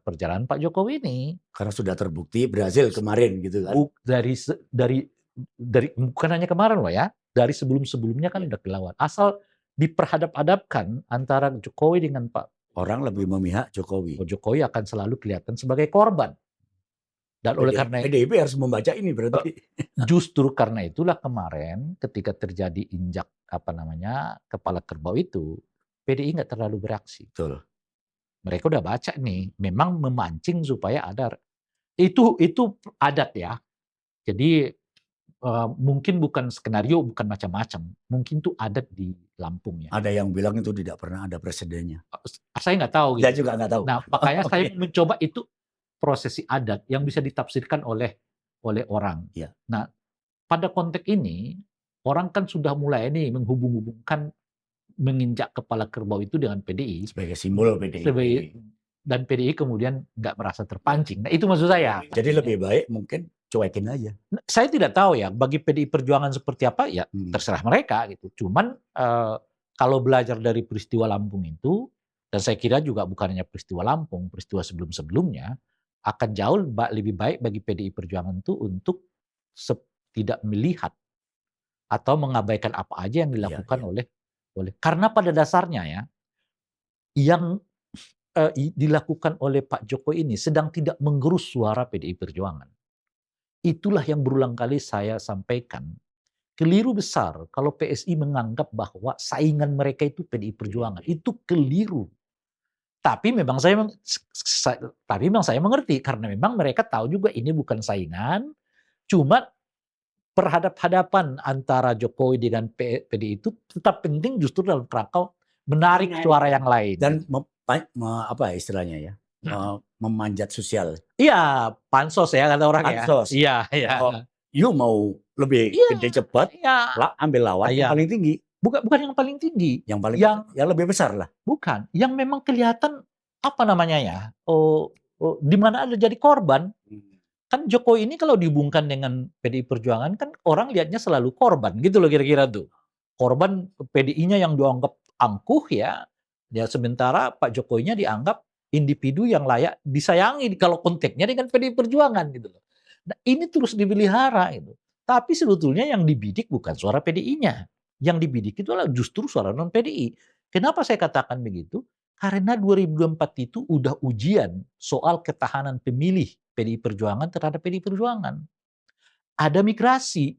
perjalanan Pak Jokowi ini. Karena sudah terbukti berhasil kemarin gitu kan. Dari bukan hanya kemarin loh ya, dari sebelum-sebelumnya kan udah kelawan. Asal diperhadap-hadapkan antara Jokowi dengan Pak, orang lebih memihak Jokowi. Jokowi akan selalu kelihatan sebagai korban. Dan oleh karena PDIP harus membaca ini berarti. Justru karena itulah kemarin ketika terjadi injak kepala kerbau itu, PDI nggak terlalu bereaksi. Betul. Mereka udah baca nih, memang memancing supaya ada itu adat ya. Jadi mungkin bukan skenario, bukan macam-macam. Mungkin itu adat di Lampung ya. Ada yang bilang itu tidak pernah ada presidennya. Saya nggak tahu. Saya juga nggak tahu. Nah, makanya saya mencoba itu prosesi adat yang bisa ditafsirkan oleh orang. Ya. Nah, pada konteks ini orang kan sudah mulai nih menghubung-hubungkan menginjak kepala kerbau itu dengan PDI sebagai simbol PDI. Dan PDI kemudian nggak merasa terpancing. Nah, itu maksud saya. Jadi lebih baik mungkin cuekin aja. Saya tidak tahu ya bagi PDI Perjuangan seperti apa ya terserah mereka gitu. Cuman kalau belajar dari peristiwa Lampung itu, dan saya kira juga bukan hanya peristiwa Lampung, peristiwa sebelum-sebelumnya, akan jauh lebih baik bagi PDI Perjuangan itu untuk tidak melihat atau mengabaikan apa aja yang Iya, dilakukan iya. oleh karena pada dasarnya ya, yang dilakukan oleh Pak Jokowi ini sedang tidak menggerus suara PDI Perjuangan. Itulah yang berulang kali saya sampaikan. Keliru besar kalau PSI menganggap bahwa saingan mereka itu PDI Perjuangan. PDIP. Itu keliru. Tapi memang tapi memang saya mengerti karena memang mereka tahu juga ini bukan saingan, cuma perhadap-hadapan antara Jokowi dengan PDI itu tetap penting justru dalam kerangka menarik suara yang lain. Dan apa istilahnya ya? Memanjat sosial. Iya, pansos ya kata orang ya. Pansos. Iya, iya. You mau lebih Iya, gede cepat, iya. ambil lawan yang Iya. paling tinggi. Bukan yang paling tinggi. Yang lebih besar lah. Bukan. Yang memang kelihatan apa namanya ya? Di mana ada jadi korban. Kan Jokowi ini kalau dihubungkan dengan PDI Perjuangan kan orang lihatnya selalu korban gitu loh kira-kira tuh. Korban PDI-nya yang dianggap angkuh ya. Ya sementara Pak Jokowinya dianggap individu yang layak disayangi kalau konteksnya dengan PDI Perjuangan gitu loh. Nah, ini terus dipelihara itu. Tapi sebetulnya yang dibidik bukan suara PDI-nya. Yang dibidik itu adalah justru suara non PDI. Kenapa saya katakan begitu? Karena 2024 itu udah ujian soal ketahanan pemilih PDI Perjuangan terhadap PDI Perjuangan. Ada migrasi,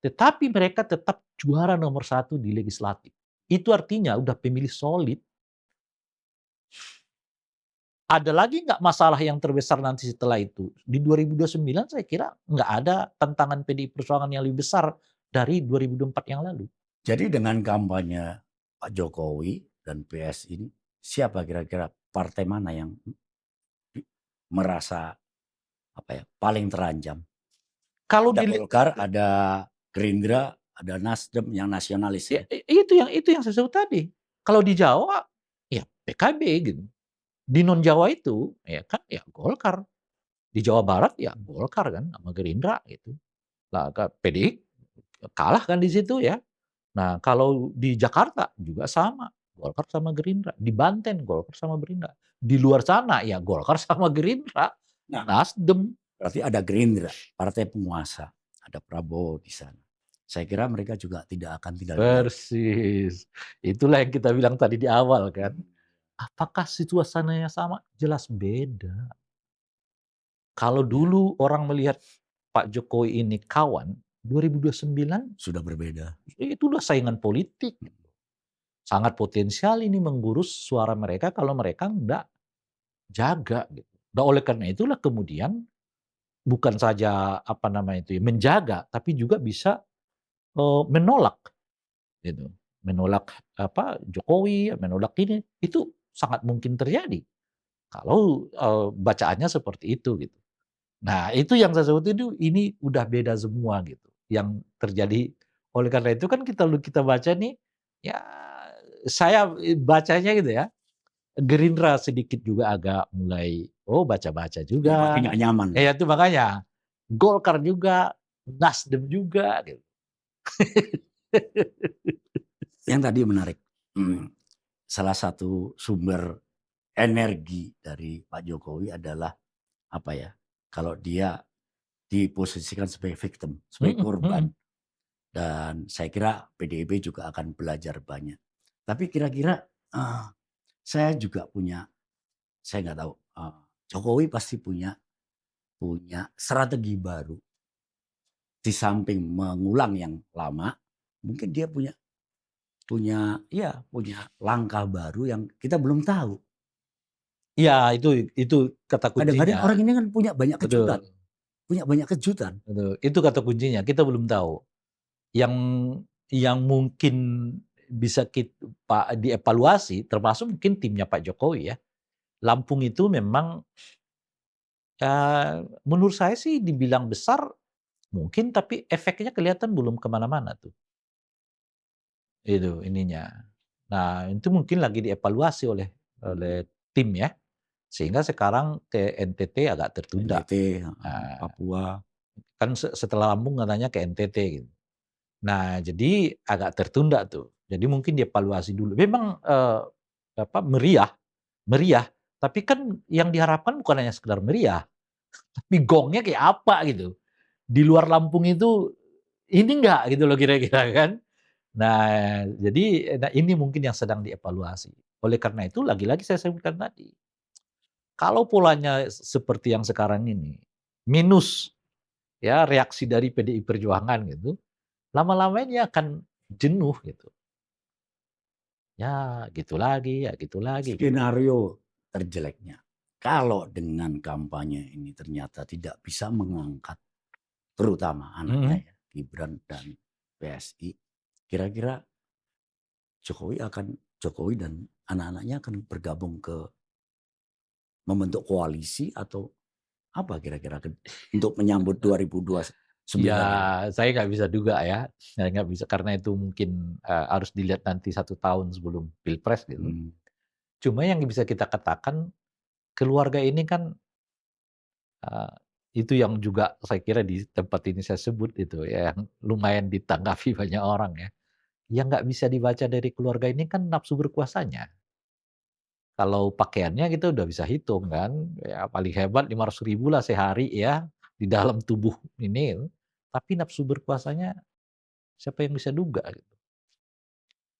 tetapi mereka tetap juara nomor 1 di legislatif. Itu artinya udah pemilih solid. Ada lagi nggak masalah yang terbesar nanti setelah itu? Di 2029 saya kira nggak ada tantangan PDI Perjuangan yang lebih besar dari 2024 yang lalu. Jadi dengan kampanye Pak Jokowi dan PS ini, siapa kira-kira partai mana yang merasa paling terancam? Kalau ada Golkar, ada Gerindra, ada Nasdem yang nasionalis. Ya, itu yang saya sebut tadi. Kalau di Jawa ya PKB gitu. Di non Jawa itu ya kan ya Golkar. Di Jawa Barat ya Golkar kan sama Gerindra gitu. Lah PDI kalah kan di situ ya. Nah, kalau di Jakarta juga sama, Golkar sama Gerindra. Di Banten Golkar sama Gerindra. Di luar sana ya Golkar sama Gerindra. Nah, Nasdem. Berarti ada Gerindra, partai penguasa, ada Prabowo di sana. Saya kira mereka juga tidak akan tinggal diam. Persis. Itulah yang kita bilang tadi di awal kan. Apakah situasinya sama? Jelas beda. Kalau dulu orang melihat Pak Jokowi ini kawan, 2029 sudah berbeda. Itu udah saingan politik. Sangat potensial ini menggurus suara mereka kalau mereka enggak jaga gitu. Nah, oleh karena itulah kemudian bukan saja apa namanya itu ya, menjaga tapi juga bisa menolak gitu. Menolak apa Jokowi, menolak ini itu sangat mungkin terjadi kalau bacaannya seperti itu gitu. Nah, itu yang saya sebut itu ini udah beda semua gitu. Yang terjadi oleh karena itu kan kita baca nih ya saya bacanya gitu ya. Gerindra sedikit juga agak mulai baca-baca juga. Makin gak nyaman. Ya itu makanya Golkar juga, Nasdem juga gitu. Yang tadi menarik. Salah satu sumber energi dari Pak Jokowi adalah apa ya? Kalau dia diposisikan sebagai victim, sebagai korban. Dan saya kira PDIP juga akan belajar banyak. Tapi kira-kira saya juga punya, saya nggak tahu, Jokowi pasti punya strategi baru. Di samping mengulang yang lama, mungkin dia punya langkah baru yang kita belum tahu. Iya, itu kata kuncinya. Kadang-kadang orang ini kan punya banyak kejutan. Punya banyak kejutan. Betul. Itu kata kuncinya, kita belum tahu. Yang mungkin bisa dievaluasi termasuk mungkin timnya Pak Jokowi ya. Lampung itu memang menurut saya sih dibilang besar mungkin tapi efeknya kelihatan belum kemana-mana tuh. Itu ininya. Nah, itu mungkin lagi dievaluasi oleh tim ya. Sehingga sekarang ke NTT agak tertunda. NTT, Papua. Kan setelah Lampung katanya ke NTT gitu. Nah, jadi agak tertunda tuh. Jadi mungkin dievaluasi dulu. Memang meriah, meriah. Tapi kan yang diharapkan bukan hanya sekedar meriah, tapi gongnya kayak apa gitu. Di luar Lampung itu ini enggak gitu loh kira-kira kan. Nah, jadi ini mungkin yang sedang dievaluasi. Oleh karena itu lagi-lagi saya sebutkan tadi, kalau polanya seperti yang sekarang ini, minus ya reaksi dari PDI Perjuangan gitu, lama-lama ini akan jenuh gitu. Ya gitu lagi gitu. Skenario terjeleknya, kalau dengan kampanye ini ternyata tidak bisa mengangkat terutama anaknya Mhm. ya, Gibran dan PSI, kira-kira Jokowi dan anak-anaknya akan bergabung ke membentuk koalisi atau apa kira-kira untuk menyambut 2029 ini? Ya saya nggak bisa duga ya, saya nggak bisa karena itu mungkin, harus dilihat nanti 1 tahun sebelum pilpres gitu. Hmm. Cuma yang bisa kita katakan, keluarga ini kan, eee, itu yang juga saya kira di tempat ini saya sebut itu ya, yang lumayan ditanggapi banyak orang ya. Yang nggak bisa dibaca dari keluarga ini kan nafsu berkuasanya. Kalau pakaiannya kita udah bisa hitung kan, ya paling hebat 500.000 lah sehari ya, di dalam tubuh ini, tapi nafsu berkuasanya siapa yang bisa duga gitu.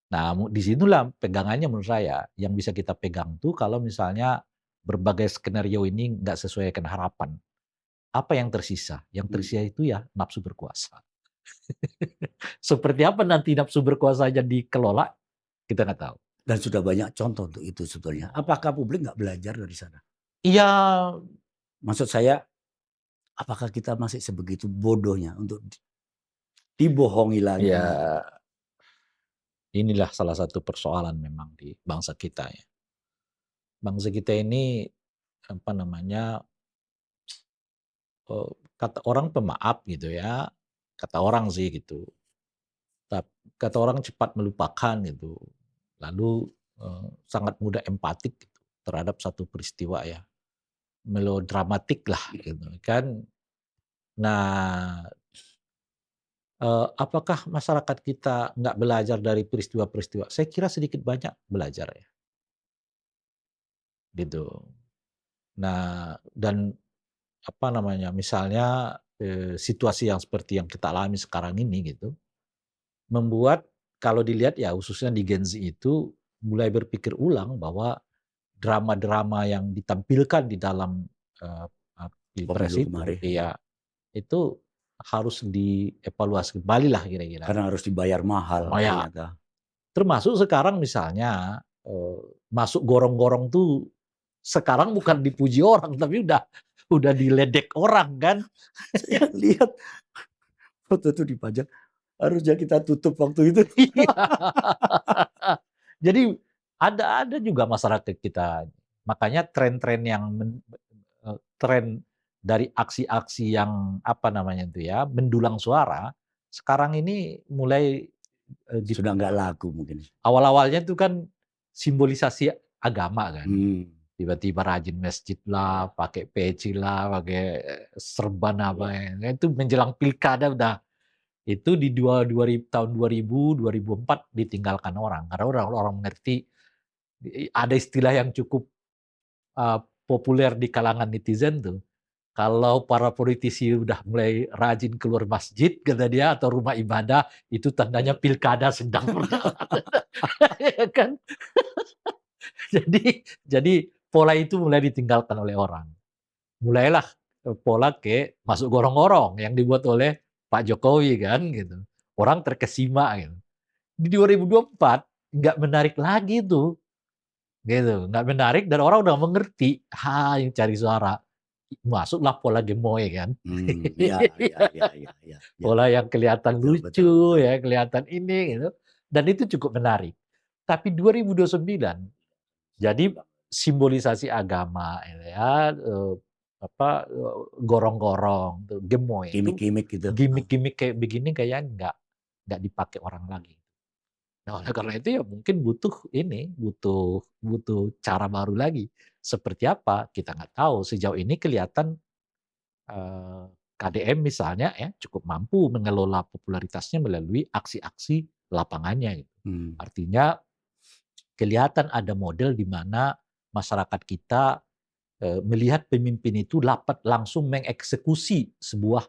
Nah di situlah pegangannya menurut saya, yang bisa kita pegang tuh kalau misalnya berbagai skenario ini nggak sesuai dengan harapan. Apa yang tersisa? Yang Hmm. tersisa itu ya nafsu berkuasa. Seperti apa nanti nafsu berkuasanya dikelola, kita nggak tahu. Dan sudah banyak contoh untuk itu sebetulnya. Apakah publik nggak belajar dari sana? Iya, Maksud saya, apakah kita masih sebegitu bodohnya untuk dibohongi ya lagi? inilah salah satu persoalan memang di bangsa kita ya. Bangsa kita ini, apa namanya, kata orang pemaaf gitu ya, kata orang sih gitu. Kata orang cepat melupakan gitu, lalu, sangat mudah empatik gitu terhadap satu peristiwa ya, melodramatik lah gitu kan. Nah, apakah masyarakat kita nggak belajar dari peristiwa-peristiwa? Saya kira sedikit banyak belajar ya, gitu. Nah, dan apa namanya, misalnya, situasi yang seperti yang kita alami sekarang ini gitu, membuat kalau dilihat ya khususnya di Gen Z itu mulai berpikir ulang bahwa drama-drama yang ditampilkan di dalam, eee eee, pilpres Pemilu itu kemarin. iya, itu harus dievaluasi kembali lah kira-kira. Karena harus dibayar mahal Oh ya, ternyata. termasuk sekarang misalnya, masuk gorong-gorong tuh sekarang bukan dipuji orang, tapi udah diledek orang kan. Saya lihat foto itu dipajang, harusnya kita tutup waktu itu. Iya. Jadi ada juga masyarakat kita, makanya tren-tren yang tren dari aksi-aksi yang apa namanya itu ya, mendulang suara, sekarang ini mulai, Sudah nggak laku mungkin. awal-awalnya itu kan simbolisasi agama kan. Hmm. Tiba-tiba rajin masjid lah, pakai peci lah, pakai serban apa ya. Nah, itu menjelang pilkada udah itu di tahun 2000, 2004 ditinggalkan orang. Karena orang-orang mengerti ada istilah yang cukup populer di kalangan netizen tuh. Kalau para politisi udah mulai rajin keluar masjid kata dia atau rumah ibadah itu tandanya pilkada sedang berjalan. Ya kan? Jadi pola itu mulai ditinggalkan oleh orang. Mulailah, pola ke masuk gorong-gorong yang dibuat oleh Pak Jokowi kan gitu. Orang terkesima gitu. Di 2024 nggak menarik lagi tuh, gitu. Nggak menarik dan orang udah mengerti, yang cari suara. Masuklah pola gemoy kan. Ya, ya, ya, ya, ya, ya. Pola yang kelihatan Betul, betul, lucu betul. ya, kelihatan ini gitu. Dan itu cukup menarik. Tapi 2029 jadi simbolisasi agama ini ya, apa, gorong-gorong, tuh, gemoy itu Gimik-gimik gitu. gimik-gimik kayak begini kayaknya nggak dipakai orang lagi. Nah, oleh karena itu ya mungkin butuh ini, butuh butuh cara baru lagi. Seperti apa? Kita nggak tahu. Sejauh ini kelihatan, KDM misalnya ya cukup mampu mengelola popularitasnya melalui aksi-aksi lapangannya gitu. Hmm. Artinya kelihatan ada model di mana masyarakat kita melihat pemimpin itu dapat langsung mengeksekusi sebuah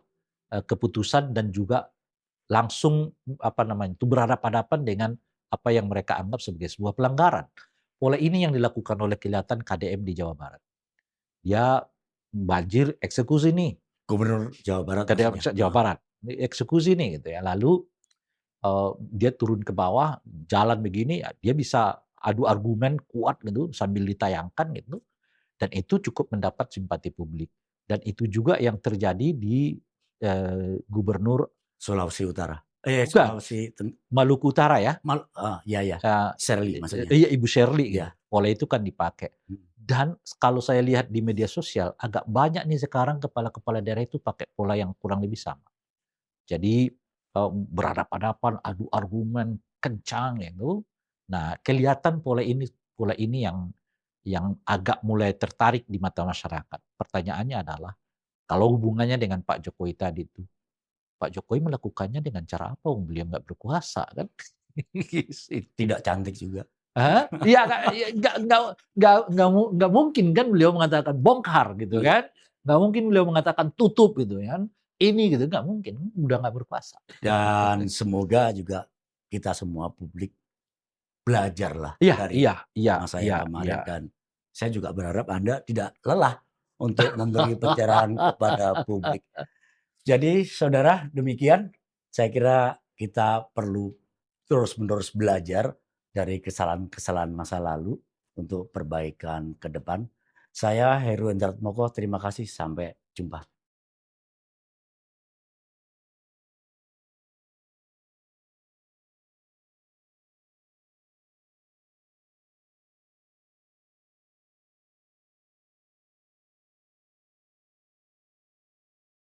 keputusan dan juga langsung itu berhadapan-hadapan dengan apa yang mereka anggap sebagai sebuah pelanggaran. Pola ini yang dilakukan oleh kelihatan KDM di Jawa Barat. Dia banjir eksekusi nih, Gubernur Jawa Barat KDM maksudnya. Jawa Barat, ini eksekusi nih gitu ya. Lalu dia turun ke bawah, jalan begini, ya, dia bisa adu argumen kuat gitu sambil ditayangkan gitu, dan itu cukup mendapat simpati publik. Dan itu juga yang terjadi di Gubernur Sulawesi Utara. bukan Sulawesi Maluku Utara ya, ya ya. Shirley maksudnya. iya Ibu Shirley gitu. Ya. Pola itu kan dipakai. Dan kalau saya lihat di media sosial agak banyak nih sekarang kepala-kepala daerah itu pakai pola yang kurang lebih sama. Jadi berhadapan-hadapan, adu argumen kencang gitu. Nah, kelihatan pola ini yang agak mulai tertarik di mata masyarakat. Pertanyaannya adalah kalau hubungannya dengan Pak Jokowi tadi itu, Pak Jokowi melakukannya dengan cara apa? Beliau nggak berkuasa kan? Tidak cantik juga. Iya, nggak mungkin kan beliau mengatakan bongkar gitu kan? Nggak mungkin beliau mengatakan tutup gitu kan? Ini gitu nggak mungkin, udah nggak berkuasa. Dan semoga juga kita semua publik belajarlah dari masa yang kemarin, dan saya juga berharap Anda tidak lelah untuk memberi pencerahan kepada publik. Jadi saudara, demikian saya kira kita perlu terus-menerus belajar dari kesalahan-kesalahan masa lalu untuk perbaikan ke depan. Saya Heru Endrat Moko, terima kasih, sampai jumpa.